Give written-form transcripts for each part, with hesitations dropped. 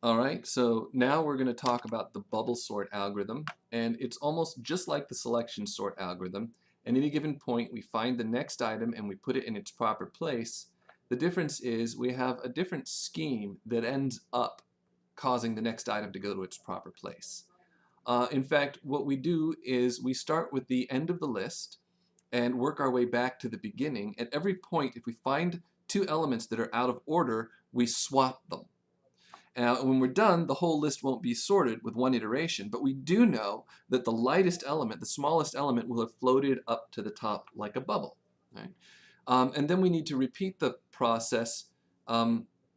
All right, so now we're going to talk about the bubble sort algorithm, and it's almost just like the selection sort algorithm. At any given point, we find the next item and we put it in its proper place. The difference is we have a different scheme that ends up causing the next item to go to its proper place. In fact, what we do is we start with the end of the list and work our way back to the beginning. At every point, if we find two elements that are out of order, we swap them. Now, when we're done, the whole list won't be sorted with one iteration, but we do know that the lightest element, the smallest element, will have floated up to the top like a bubble. Right? And then we need to repeat the process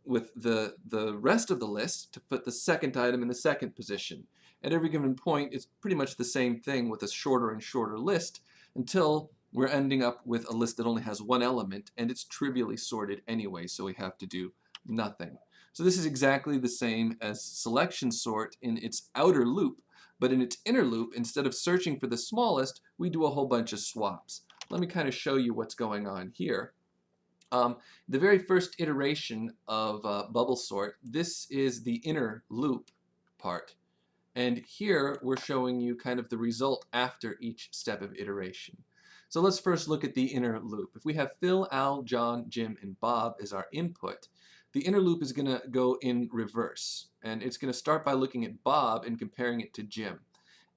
with the rest of the list to put the second item in the second position. At every given point, it's pretty much the same thing with a shorter and shorter list until we're ending up with a list that only has one element, and it's trivially sorted anyway, so we have to do nothing. So this is exactly the same as selection sort in its outer loop, but in its inner loop, instead of searching for the smallest, we do a whole bunch of swaps. Let me kind of show you what's going on here. The very first iteration of BubbleSort, this is the inner loop part. And here we're showing you kind of the result after each step of iteration. So let's first look at the inner loop. If we have Phil, Al, John, Jim, and Bob as our input, the inner loop is going to go in reverse. And it's going to start by looking at Bob and comparing it to Jim.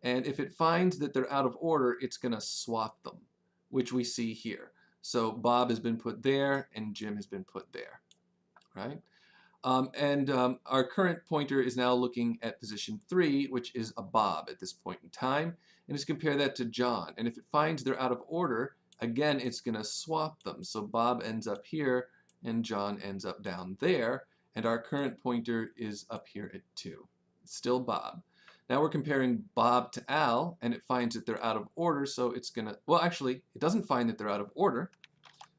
And if it finds that they're out of order, it's going to swap them, which we see here. So Bob has been put there and Jim has been put there, right? Our current pointer is now looking at position 3, which is a Bob at this point in time, and let's compare that to John. And if it finds they're out of order, again, it's going to swap them. So Bob ends up here, and John ends up down there, and our current pointer is up here at 2. It's still Bob. Now we're comparing Bob to Al, and it finds that they're out of order, so it's going to, well, actually, it doesn't find that they're out of order,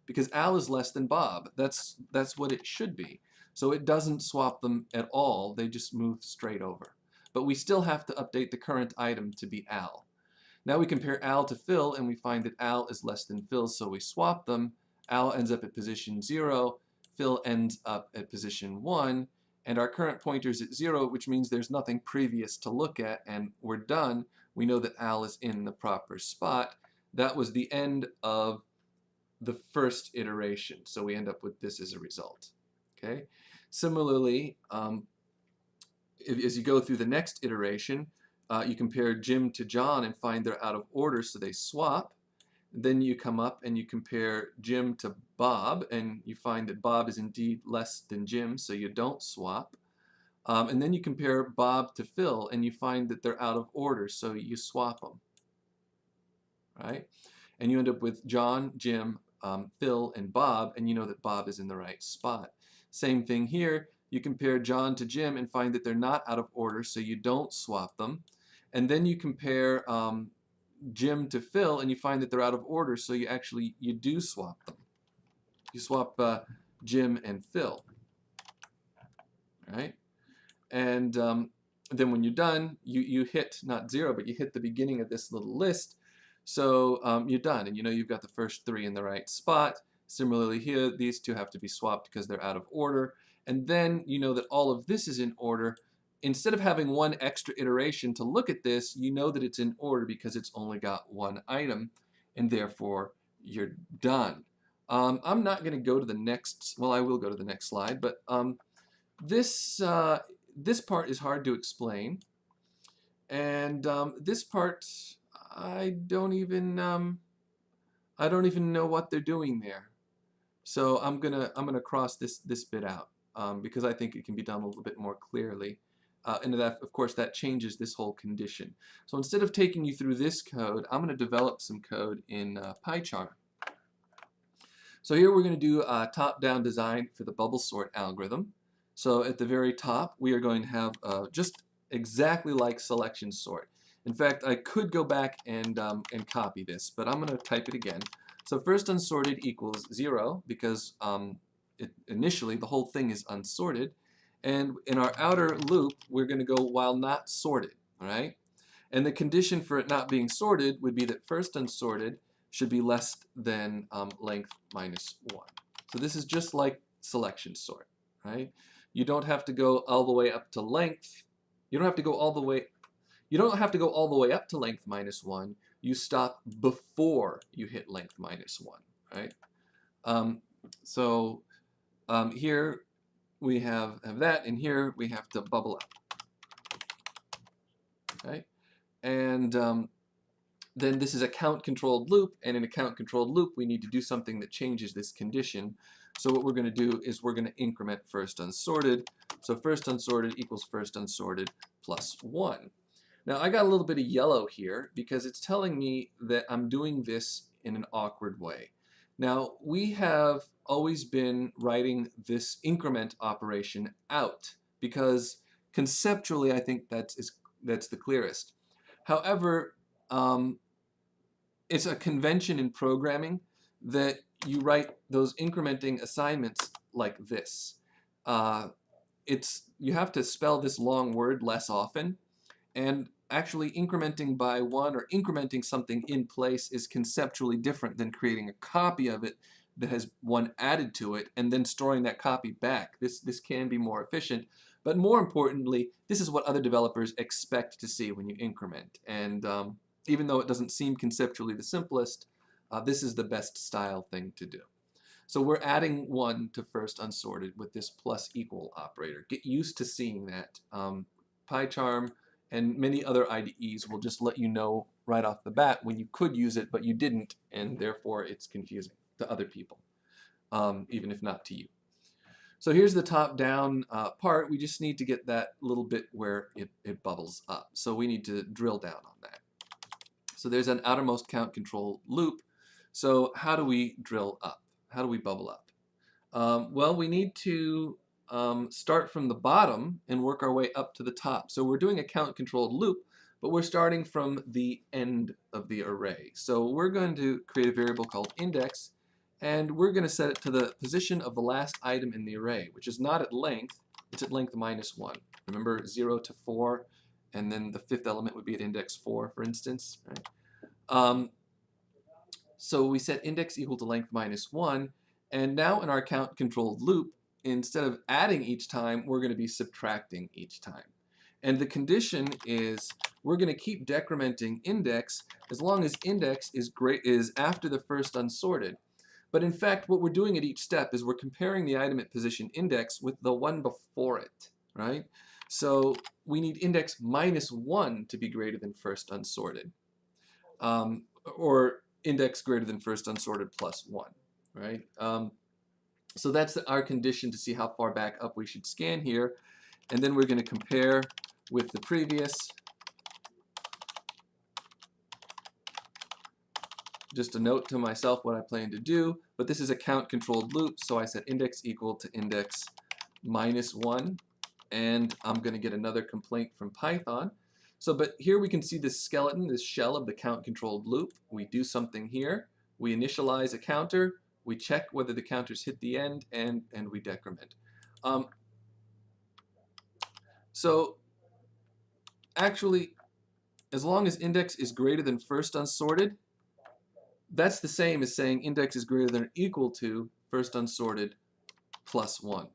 because Al is less than Bob. That's what it should be. So it doesn't swap them at all. They just move straight over. But we still have to update the current item to be Al. Now we compare Al to Phil, and we find that Al is less than Phil, so we swap them. Al ends up at position 0. Phil ends up at position 1. And our current pointer is at 0, which means there's nothing previous to look at, and we're done. We know that Al is in the proper spot. That was the end of the first iteration, so we end up with this as a result. Okay. Similarly, as you go through the next iteration, you compare Jim to John and find they're out of order, so they swap. Then you come up and you compare Jim to Bob, and you find that Bob is indeed less than Jim, so you don't swap. And then you compare Bob to Phil, and you find that they're out of order, so you swap them. Right? And you end up with John, Jim, Phil, and Bob, and you know that Bob is in the right spot. Same thing here. You compare John to Jim and find that they're not out of order, so you don't swap them. And then you compare Jim to Phil, and you find that they're out of order, so you do swap them. You swap Jim and Phil, right? And then when you're done, you hit not 0, but you hit the beginning of this little list. So you're done, and you know you've got the first 3 in the right spot. Similarly here, these two have to be swapped because they're out of order. And then you know that all of this is in order. Instead of having one extra iteration to look at this, you know that it's in order because it's only got one item, and therefore you're done. I'm not going to go to the next, well, I will go to the next slide, but this part is hard to explain. And this part, I don't even know what they're doing there. So I'm gonna cross this bit out because I think it can be done a little bit more clearly. And that, of course, that changes this whole condition. So instead of taking you through this code, I'm going to develop some code in PyCharm. So here we're going to do a top-down design for the bubble sort algorithm. So at the very top, we are going to have just exactly like selection sort. In fact, I could go back and copy this, but I'm going to type it again. So first unsorted equals 0 because initially the whole thing is unsorted. And in our outer loop, we're going to go while not sorted, all right? And the condition for it not being sorted would be that first unsorted should be less than length minus 1. So this is just like selection sort, right? You don't have to go all the way up to length. You don't have to go all the way. You don't have to go all the way up to length minus 1. You stop before you hit length minus 1, right? Um, so here we have that, and here we have to bubble up, right? And then this is a count-controlled loop, and in a count-controlled loop, we need to do something that changes this condition. So what we're going to do is we're going to increment first unsorted. So first unsorted equals first unsorted plus 1. Now I got a little bit of yellow here because it's telling me that I'm doing this in an awkward way. Now we have always been writing this increment operation out because conceptually I think that's the clearest. However, it's a convention in programming that you write those incrementing assignments like this. You have to spell this long word less often, and actually incrementing by 1 or incrementing something in place is conceptually different than creating a copy of it that has 1 added to it and then storing that copy back. This can be more efficient, but more importantly, this is what other developers expect to see when you increment. And even though it doesn't seem conceptually the simplest, this is the best style thing to do. So we're adding 1 to first unsorted with this plus equal operator. Get used to seeing that. PyCharm and many other IDEs will just let you know right off the bat when you could use it, but you didn't, and therefore it's confusing to other people, even if not to you. So here's the top-down part. We just need to get that little bit where it bubbles up. So we need to drill down on that. So there's an outermost count control loop. So how do we drill up? How do we bubble up? Well, we need to start from the bottom and work our way up to the top. So we're doing a count controlled loop, but we're starting from the end of the array. So we're going to create a variable called index, and we're going to set it to the position of the last item in the array, which is not at length, it's at length minus 1. Remember 0 to 4, and then the 5th element would be at index 4, for instance, right? So we set index equal to length minus 1, and now in our count controlled loop, instead of adding each time, we're going to be subtracting each time. And the condition is we're going to keep decrementing index as long as index is after the first unsorted. But in fact, what we're doing at each step is we're comparing the item at position index with the one before it, right? So we need index minus 1 to be greater than first unsorted, or index greater than first unsorted plus 1, right? So that's our condition to see how far back up we should scan here. And then we're going to compare with the previous. Just a note to myself what I plan to do, but this is a count controlled loop, so I set index equal to index minus 1, and I'm going to get another complaint from Python. So, but here we can see this skeleton, this shell of the count controlled loop. We do something here, we initialize a counter, we check whether the counters hit the end, and we decrement. So actually, as long as index is greater than first unsorted, that's the same as saying index is greater than or equal to first unsorted plus 1.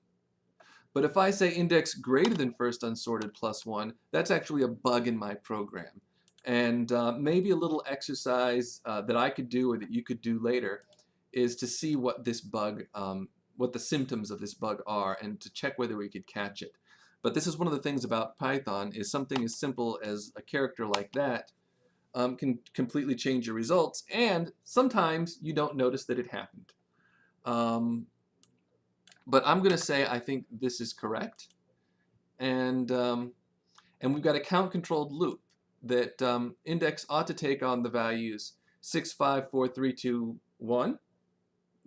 But if I say index greater than first unsorted plus 1, that's actually a bug in my program. And maybe a little exercise that I could do or that you could do later is to see what this bug, what the symptoms of this bug are, and to check whether we could catch it. But this is one of the things about Python, is something as simple as a character like that can completely change your results, and sometimes you don't notice that it happened. But I'm going to say I think this is correct, and we've got a count-controlled loop that index ought to take on the values 6, 5, 4, 3, 2, 1.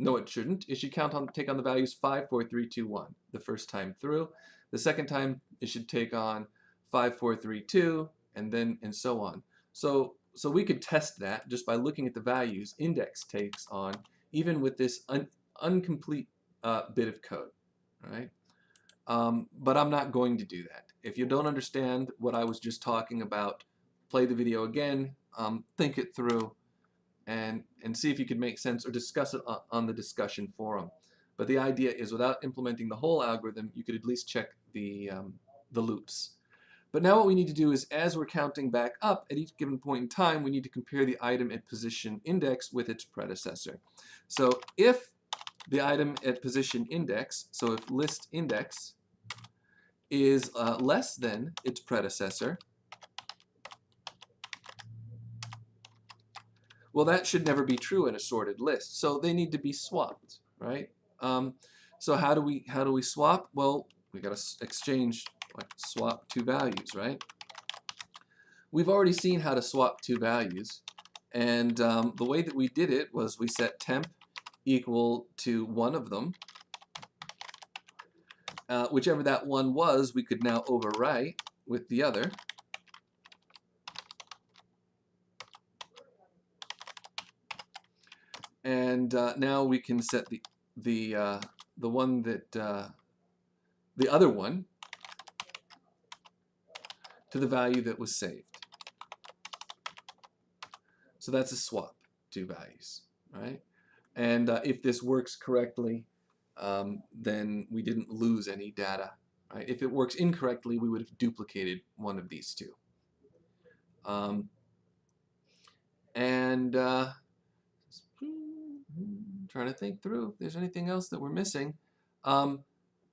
No, it shouldn't. It should take on the values 5, 4, 3, 2, 1 the first time through. The second time it should take on 5, 4, 3, 2, and so on. So we could test that just by looking at the values index takes on, even with this incomplete bit of code, right? But I'm not going to do that. If you don't understand what I was just talking about, play the video again, think it through, and see if you could make sense or discuss it on the discussion forum. But the idea is without implementing the whole algorithm, you could at least check the loops. But now what we need to do is, as we're counting back up at each given point in time, we need to compare the item at position index with its predecessor. So if the item at position index, so if list index is less than its predecessor, well, that should never be true in a sorted list. So they need to be swapped, right? So how do we swap? Well, we got to exchange, like, swap two values, right? We've already seen how to swap two values, and the way that we did it was we set temp equal to one of them. Whichever that one was, we could now overwrite with the other. And now we can set the one that the other one to the value that was saved. So that's a swap, two values, right? And if this works correctly, then we didn't lose any data, right? If it works incorrectly, we would have duplicated one of these two. Trying to think through if there's anything else that we're missing.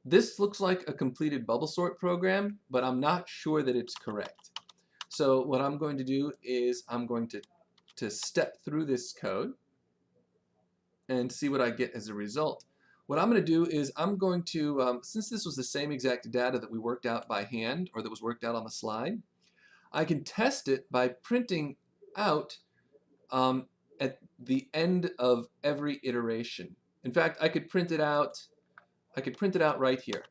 This looks like a completed BubbleSort program, but I'm not sure that it's correct. So what I'm going to do is I'm going to step through this code and see what I get as a result. What I'm going to do is I'm going to, since this was the same exact data that we worked out by hand, or that was worked out on the slide, I can test it by printing out at the end of every iteration. In fact, I could print it out right here.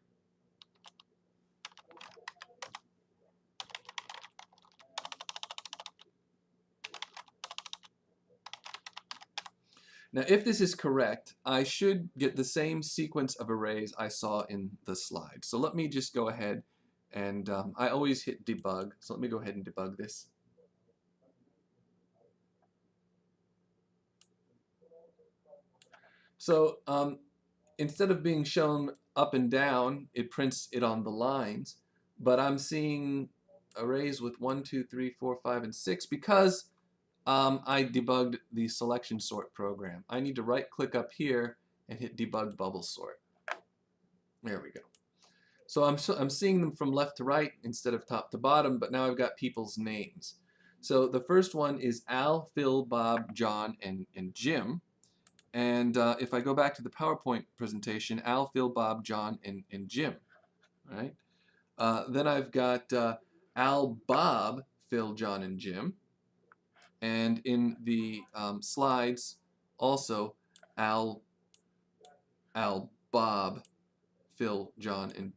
Now, if this is correct, I should get the same sequence of arrays I saw in the slide. So let me just go ahead and I always hit debug. So let me go ahead and debug this. So instead of being shown up and down, it prints it on the lines. But I'm seeing arrays with 1, 2, 3, 4, 5, and 6 because I debugged the selection sort program. I need to right-click up here and hit debug BubbleSort. There we go. So I'm seeing them from left to right instead of top to bottom, but now I've got people's names. So the first one is Al, Phil, Bob, John, and Jim. And if I go back to the PowerPoint presentation, Al, Phil, Bob, John, and Jim. Right? Then I've got Al, Bob, Phil, John, and Jim. And in the slides, also Al, Bob, Phil, Jim,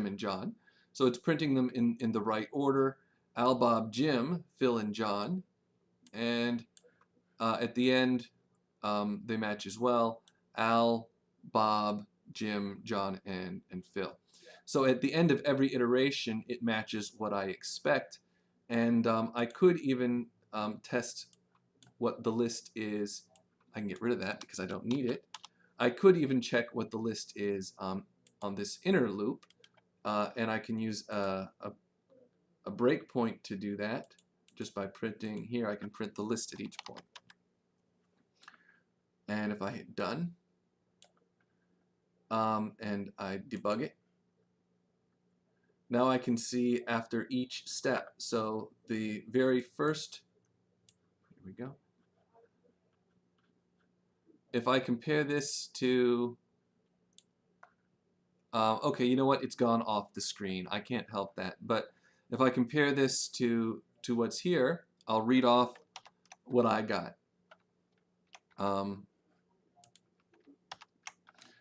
and John. So it's printing them in the right order. Al, Bob, Jim, Phil, and John. And at the end, they match as well. Al, Bob, Jim, John, and Phil. So at the end of every iteration, it matches what I expect. And I could even test what the list is. I can get rid of that because I don't need it. I could even check what the list is on this inner loop, and I can use a breakpoint to do that. Just by printing here, I can print the list at each point. And if I hit done, and I debug it, now I can see after each step. So the very first, here we go. If I compare this to, okay, you know what? It's gone off the screen. I can't help that. But if I compare this to what's here, I'll read off what I got.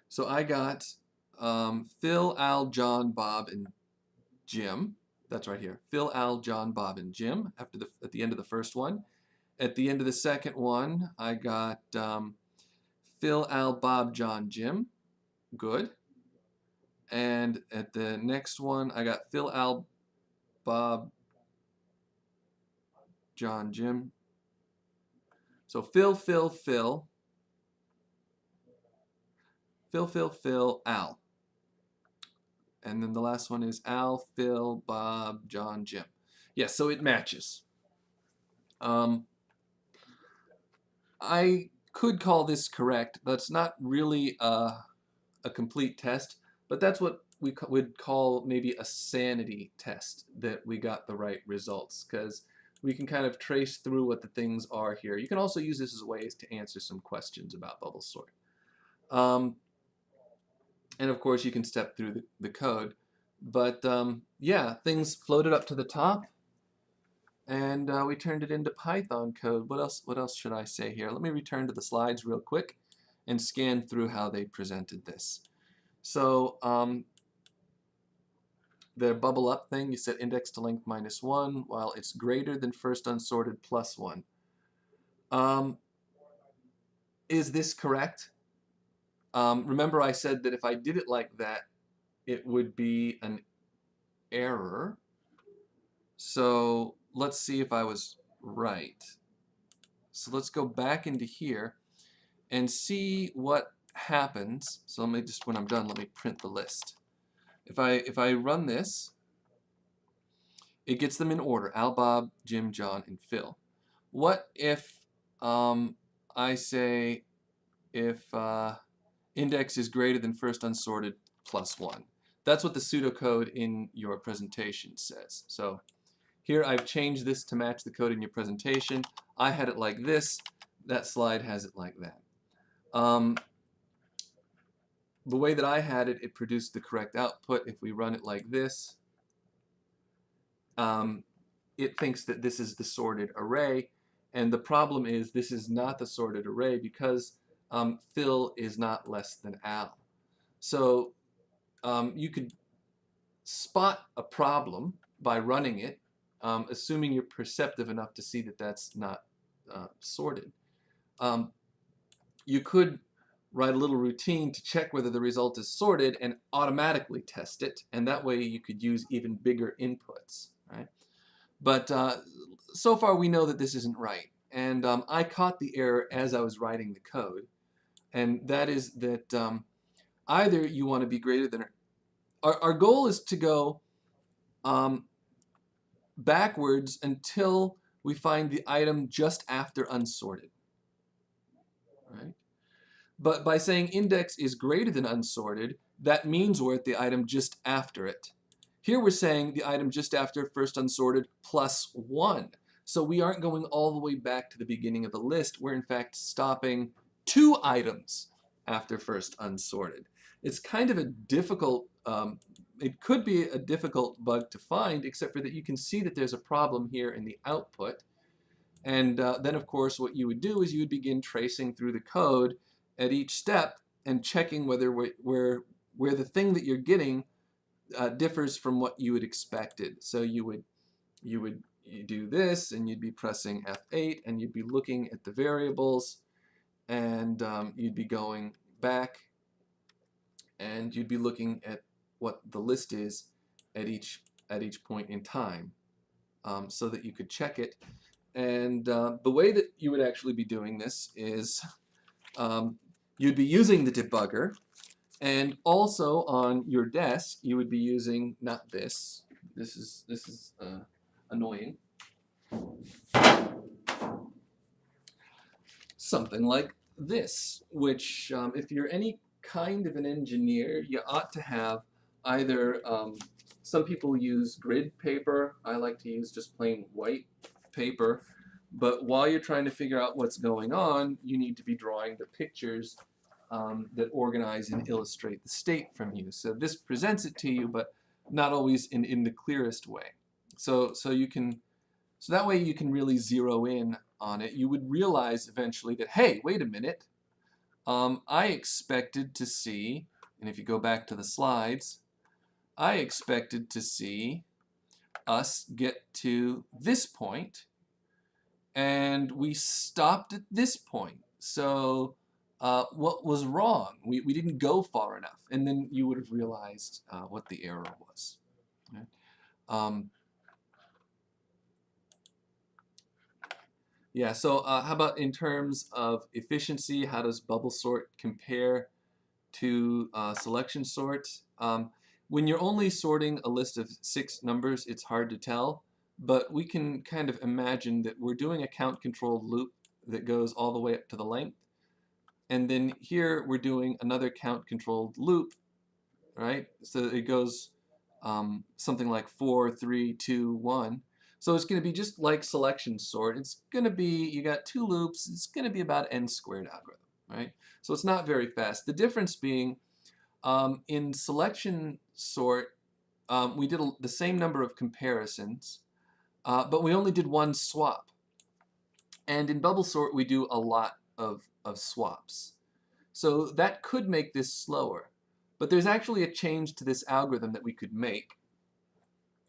So I got Phil, Al, John, Bob, and Jim. That's right here. Phil, Al, John, Bob, and Jim at the end of the first one. At the end of the second one, I got Phil, Al, Bob, John, Jim. Good. And at the next one, I got Phil, Al, Bob, John, Jim. So Phil, Phil, Phil. Phil, Al. And then the last one is Al, Phil, Bob, John, Jim. Yes, so it matches. I could call this correct. That's not really a complete test, but that's what we would call maybe a sanity test, that we got the right results, because we can kind of trace through what the things are here. You can also use this as ways to answer some questions about BubbleSort. And of course, you can step through the code. But yeah, things floated up to the top, and we turned it into Python code. What else should I say here? Let me return to the slides real quick and scan through how they presented this. So the bubble up thing, you set index to length -1 while it's greater than first unsorted +1. Is this correct? Remember I said that if I did it like that, it would be an error. So let's see if I was right. So let's go back into here and see what happens. So let me just, when I'm done, let me print the list. If I run this, it gets them in order: Al, Bob, Jim, John, and Phil. What if I say if index is greater than first unsorted +1? That's what the pseudocode in your presentation says. So here I've changed this to match the code in your presentation. I had it like this. That slide has it like that. The way that I had it, it produced the correct output. If we run it like this, it thinks that this is the sorted array. And the problem is this is not the sorted array because Phil is not less than Al. So you could spot a problem by running it, assuming you're perceptive enough to see that that's not sorted. You could write a little routine to check whether the result is sorted and automatically test it, and that way you could use even bigger inputs, right? But so far we know that this isn't right, and I caught the error as I was writing the code, and that is that either you want to be greater than, our goal is to go backwards until we find the item just after unsorted, right? But by saying index is greater than unsorted, that means we're at the item just after it. Here we're saying the item just after first unsorted +1. So we aren't going all the way back to the beginning of the list. We're in fact stopping 2 items after first unsorted. It's kind of a difficult, it could be a difficult bug to find, except for that you can see that there's a problem here in the output. And then of course what you would do is you would begin tracing through the code at each step and checking whether where the thing that you're getting differs from what you had expected. So you do this, and you'd be pressing F8, and you'd be looking at the variables, and you'd be going back, and you'd be looking at what the list is at each point in time, so that you could check it. And the way that you would actually be doing this is you'd be using the debugger, and also on your desk you would be using not this. This is annoying. Something like this, which if you're any kind of an engineer, you ought to have either. Some people use grid paper. I like to use just plain white paper. But while you're trying to figure out what's going on, you need to be drawing the pictures that organize and illustrate the state from you. So this presents it to you, but not always in the clearest way. So that way you can really zero in on it. You would realize eventually that, hey, wait a minute, I expected to see, and if you go back to the slides, I expected to see us get to this point, and we stopped at this point. So what was wrong? We didn't go far enough. And then you would have realized what the error was. Right? Yeah, so how about in terms of efficiency? How does BubbleSort compare to selection sort. When you're only sorting a list of 6 numbers, it's hard to tell, but we can kind of imagine that we're doing a count-controlled loop that goes all the way up to the length. And then here we're doing another count-controlled loop, right? So it goes something like 4, 3, 2, 1. So it's going to be just like selection sort. It's going to be, you got 2 loops, it's going to be about n squared algorithm, right? So it's not very fast. The difference being in selection sort, we did the same number of comparisons, but we only did 1 swap. And in BubbleSort, we do a lot of swaps. So that could make this slower. But there's actually a change to this algorithm that we could make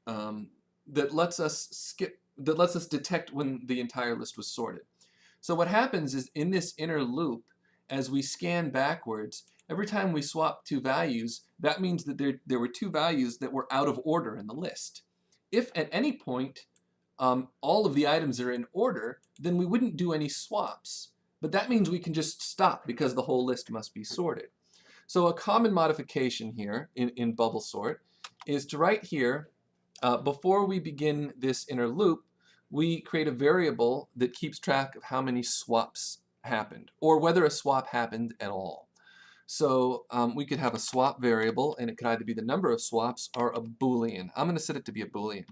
that lets us detect when the entire list was sorted. So what happens is in this inner loop, as we scan backwards, every time we swap 2 values, that means that there were 2 values that were out of order in the list. If at any point all of the items are in order, then we wouldn't do any swaps. But that means we can just stop because the whole list must be sorted. So a common modification here in BubbleSort is to write here, before we begin this inner loop, we create a variable that keeps track of how many swaps happened, or whether a swap happened at all. So we could have a swap variable, and it could either be the number of swaps or a Boolean. I'm going to set it to be a Boolean.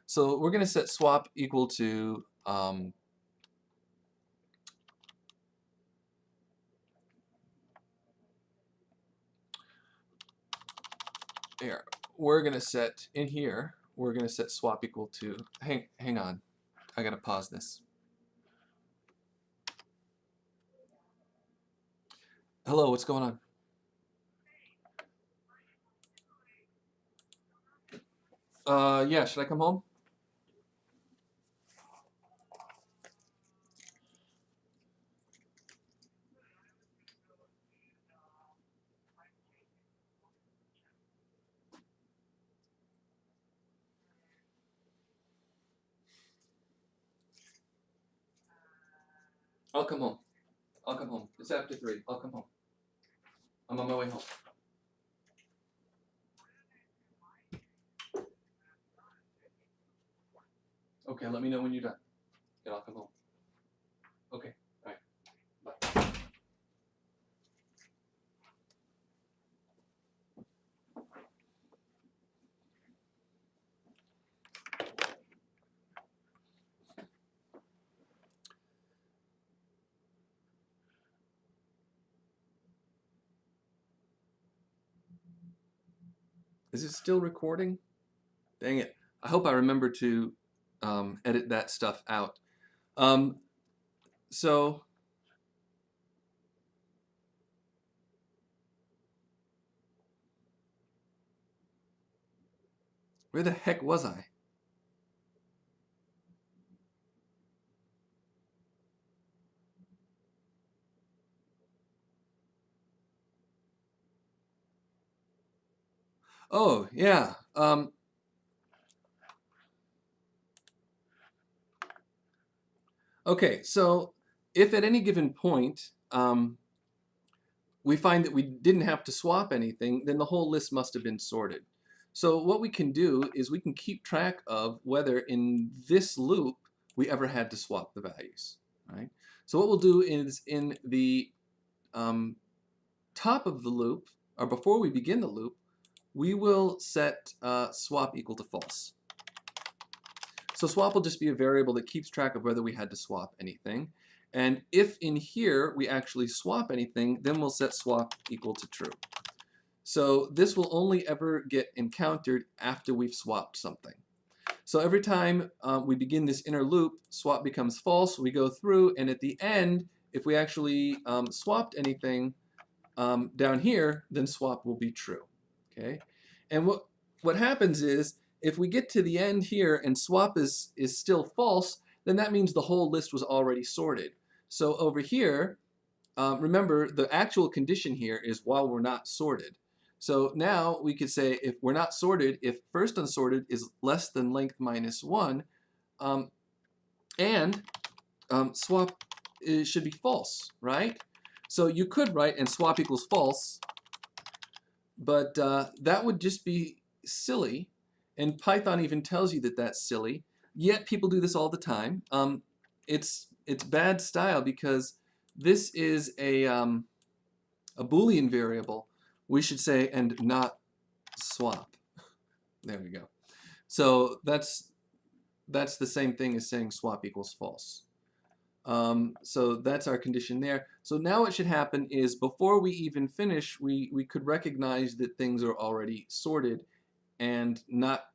So we're going to set swap equal to here. We're going to set in here. We're going to set swap equal to. Hang on. I got to pause this. Hello, what's going on? Yeah, should I come home? I'll come home. I'll come home. It's after 3. I'll come home. I'm on my way home. Okay, let me know when you're done. And I'll come home. Okay, all right. Bye. Is it still recording? Dang it. I hope I remember to edit that stuff out. So where the heck was I? Oh, yeah. Okay, so if at any given point we find that we didn't have to swap anything, then the whole list must have been sorted. So what we can do is we can keep track of whether in this loop we ever had to swap the values, right? So what we'll do is in the top of the loop, or before we begin the loop, we will set swap equal to false. So swap will just be a variable that keeps track of whether we had to swap anything. And if in here we actually swap anything, then we'll set swap equal to true. So this will only ever get encountered after we've swapped something. So every time we begin this inner loop, swap becomes false, we go through, and at the end, if we actually swapped anything down here, then swap will be true. Okay? And what happens is, if we get to the end here and swap is still false, then that means the whole list was already sorted. So over here, remember the actual condition here is while we're not sorted. So now we could say if we're not sorted, if first unsorted is less than length minus 1, and swap should be false, right? So you could write and swap equals false, but that would just be silly, and Python even tells you that that's silly, yet people do this all the time. It's bad style because this is a Boolean variable. We should say and not swap. There we go. So that's the same thing as saying swap equals false. So that's our condition there. So now what should happen is before we even finish, we could recognize that things are already sorted and not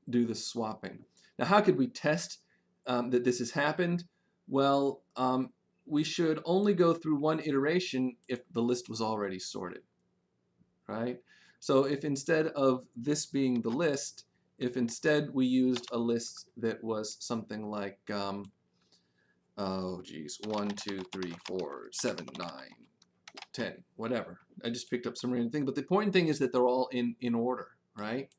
do the swapping. Now how could we test that this has happened? Well, we should only go through one iteration if the list was already sorted, right? So if instead of this being the list, if instead we used a list that was something like, oh geez, 1, 2, 3, 4, 7, 9, 10, whatever. I just picked up some random thing, but the important thing is that they're all in order, right?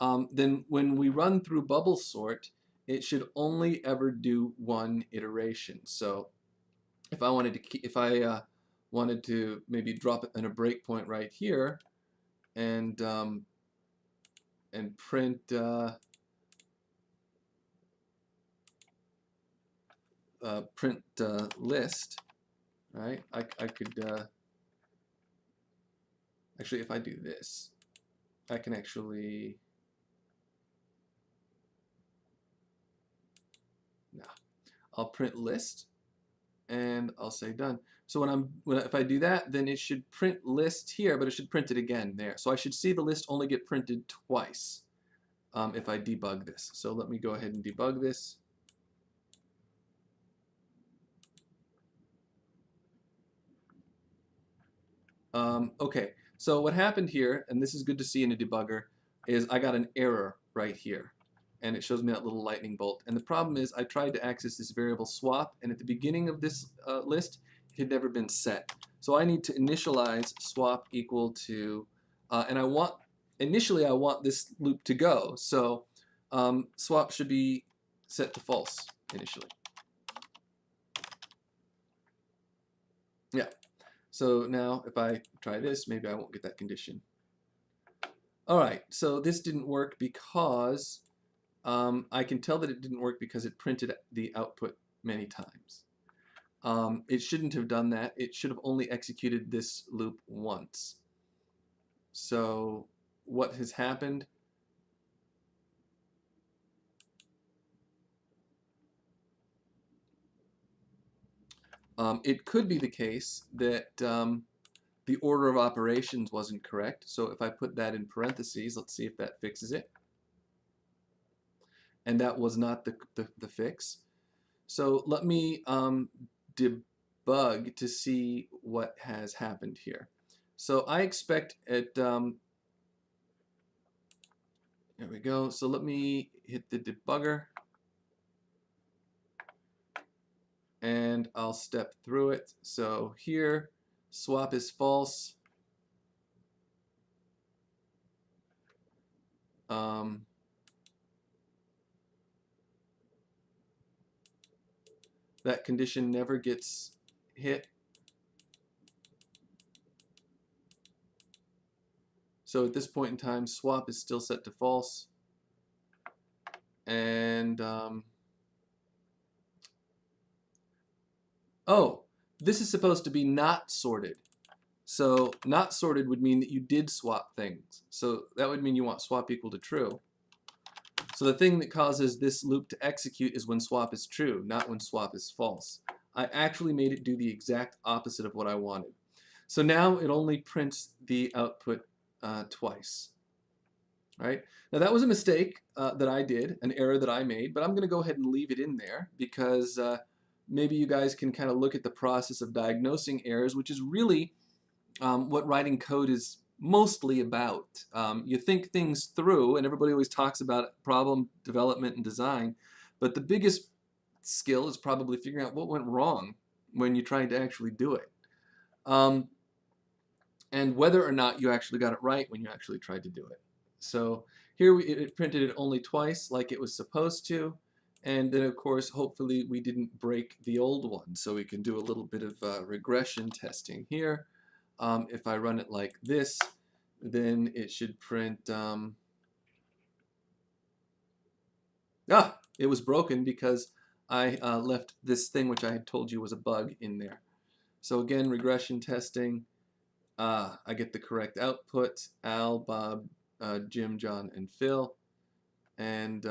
Then when we run through BubbleSort, it should only ever do one iteration. So if I wanted to maybe drop it in a breakpoint right here and print list, right? I could actually, if I do this, I can actually I'll print list and I'll say done. So if I do that, then it should print list here, but it should print it again there. So I should see the list only get printed twice if I debug this. So let me go ahead and debug this. Okay, so what happened here, and this is good to see in a debugger, is I got an error right here. And it shows me that little lightning bolt. And the problem is I tried to access this variable swap, and at the beginning of this list, it had never been set. So I need to initialize swap equal to, and initially I want this loop to go. So swap should be set to false initially. Yeah. So now if I try this, maybe I won't get that condition. All right, so this didn't work because I can tell that it didn't work because it printed the output many times. It shouldn't have done that. It should have only executed this loop once. So what has happened? It could be the case that the order of operations wasn't correct. So if I put that in parentheses, let's see if that fixes it. And that was not the fix. So let me debug to see what has happened here. So I expect it, there we go. So let me hit the debugger and I'll step through it. So here, swap is false. That condition never gets hit. So at this point in time, swap is still set to false. And oh, this is supposed to be not sorted. So not sorted would mean that you did swap things. So that would mean you want swap equal to true. So the thing that causes this loop to execute is when swap is true, not when swap is false. I actually made it do the exact opposite of what I wanted. So now it only prints the output twice. Right? Now that was a mistake that I did, an error that I made, but I'm going to go ahead and leave it in there because maybe you guys can kind of look at the process of diagnosing errors, which is really what writing code is mostly about. You think things through, and everybody always talks about problem development and design, but the biggest skill is probably figuring out what went wrong when you tried to actually do it. And whether or not you actually got it right when you actually tried to do it. So here it printed it only twice like it was supposed to, And then, of course, hopefully we didn't break the old one. So we can do a little bit of regression testing here. If I run it like this, then it should print... it was broken because I left this thing which I had told you was a bug in there. So again, regression testing, I get the correct output, Al, Bob, Jim, John, and Phil. And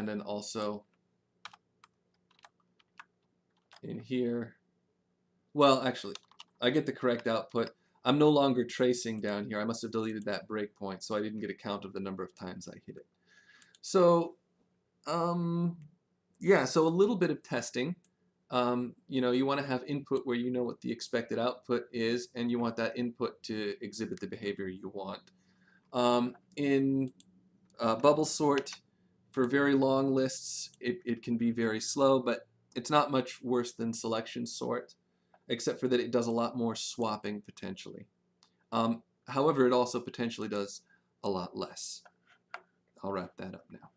then also in here, well, actually, I get the correct output. I'm no longer tracing down here. I must have deleted that breakpoint, so I didn't get a count of the number of times I hit it. So, yeah, so a little bit of testing. You know, you want to have input where you know what the expected output is, and you want that input to exhibit the behavior you want. In BubbleSort, for very long lists, it can be very slow, but it's not much worse than selection sort, except for that it does a lot more swapping potentially. However, it also potentially does a lot less. I'll wrap that up now.